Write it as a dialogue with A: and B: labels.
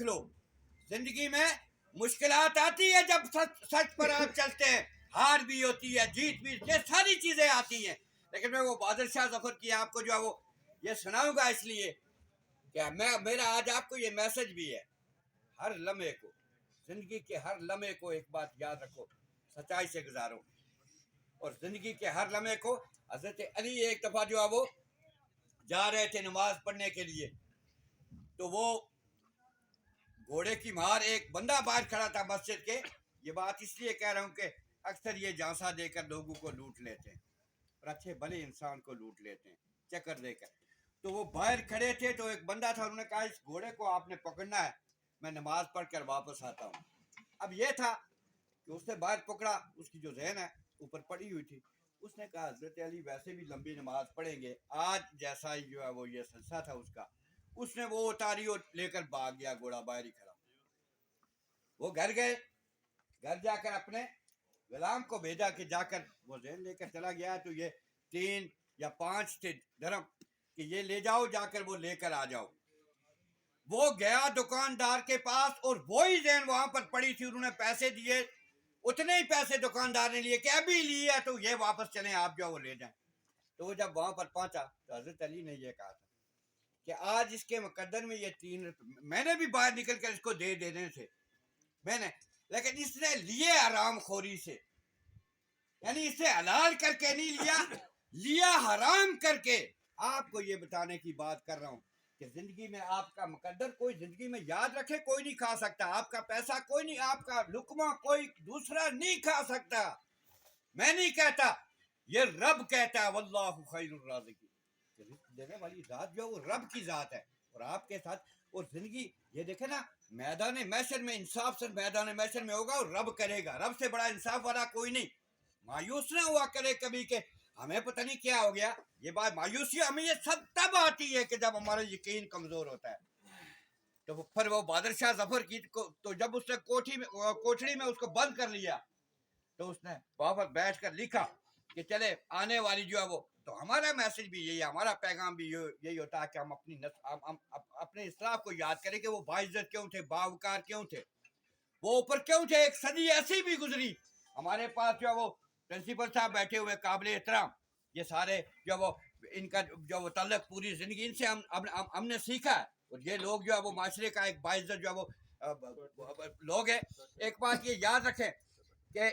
A: لو زندگی میں مشکلات آتی ہے جب سچ پر آپ چلتے ہیں، ہار بھی ہوتی ہے، جیت بھی، یہ ساری چیزیں آتی ہیں، لیکن میں وہ بہادر شاہ ظفر کی آپ کو جو ہے وہ یہ سناؤں گا اس لیے کہ میرا آج آپ کو یہ میسج بھی ہے، ہر لمحے کو، زندگی کے ہر لمحے کو ایک بات یاد رکھو، سچائی سے گزارو، اور زندگی کے ہر لمحے کو حضرت علی ایک دفعہ جو ہے وہ جا رہے تھے نماز پڑھنے کے لیے، تو وہ گھوڑے کی مار ایک بندہ باہر کھڑا تھا مسجد کے، یہ بات اس لیے کہہ رہا ہوں کہ اکثر یہ جھانسا دے کر لوگوں کو لوٹ لیتے ہیں اور اچھے بھلے انسان کو لوٹ لیتے ہیں چکر دے کر. تو وہ باہر کھڑے تھے تو ایک بندہ تھا، انہوں نے کہا اس گھوڑے کو آپ نے پکڑنا ہے، میں نماز پڑھ کر واپس آتا ہوں. اب یہ تھا کہ اس نے باہر پکڑا، اس کی جو ذہن ہے اوپر پڑی ہوئی تھی، اس نے کہا حضرت علی ویسے بھی لمبی نماز پڑھیں گے، آج جیسا ہی جو ہے وہ یہ سلسلہ تھا اس کا، اس نے وہ اتاری اور لے کر بھاگ گیا، گھوڑا باہر ہی کھڑا. وہ گھر گئے، گھر جا کر اپنے غلام کو بھیجا کہ جا کر وہ ذہن لے کر چلا گیا، تو یہ 3 یا 5 تھے درم کہ یہ لے جاؤ، جا کر وہ لے کر آ جاؤ. وہ گیا دکاندار کے پاس اور وہی ذہن وہاں پر پڑی تھی، انہوں نے پیسے دیے، اتنے ہی پیسے دکاندار نے لیے کہ ابھی لیے تو یہ واپس چلیں، آپ جو وہ لے جائیں. تو وہ جب وہاں پر پہنچا تو حضرت علی نے یہ کہا تھا کہ آج اس کے مقدر میں یہ 3 میں نے بھی باہر نکل کر اس کو دے دینے تھے میں نے، لیکن اس نے لیے حرام خوری سے، یعنی اسے حلال کر کے نہیں لیا، لیا حرام کر کے. آپ کو یہ بتانے کی بات کر رہا ہوں کہ زندگی میں آپ کا مقدر کوئی زندگی میں یاد رکھے کوئی نہیں کھا سکتا، آپ کا پیسہ کوئی نہیں، آپ کا لقمہ کوئی دوسرا نہیں کھا سکتا. میں نہیں کہتا، یہ رب کہتا ہے، واللہ خیر الرازقین، رزق دینے والی ذات جو ہے وہ رب کی ذات ہے، اور آپ کے ساتھ اور زندگی یہ دیکھیں نا، میدان محشر میں انصاف سے میدان محشر میں ہوگا اور رب کرے گا، رب سے بڑا انصاف والا کوئی نہیں. مایوس نہ ہوا کرے کبھی کہ ہمیں پتہ نہیں کیا ہو گیا، یہ بات مایوسی ہمیں یہ سب تب آتی ہے کہ جب ہمارا یقین کمزور ہوتا ہے. تو پھر وہ بہادر شاہ ظفر کی تو جب اس نے کوٹھڑی میں اس کو بند کر لیا تو اس نے وہاں پر بیٹھ کر لکھا کہ چلے آنے والی جو ہے وہ، تو ہمارا میسج بھی یہی ہے، ہمارا پیغام بھی یہی ہوتا ہے کہ ہم اپنے اسلاف کو یاد کریں کہ وہ باعزت کیوں تھے، باوقار کیوں تھے، وہ اوپر کیوں تھے. ایک صدی ایسی بھی گزری، ہمارے پاس جو ہے وہ پرنسپل صاحب بیٹھے ہوئے قابل احترام، یہ سارے جو وہ ان کا جو وہ تعلق پوری زندگی ان سے ہم نے سیکھا ہے، اور یہ لوگ جو ہے وہ معاشرے کا ایک باعزت جو ہے وہ لوگ ہیں. ایک بات یہ یاد رکھیں کہ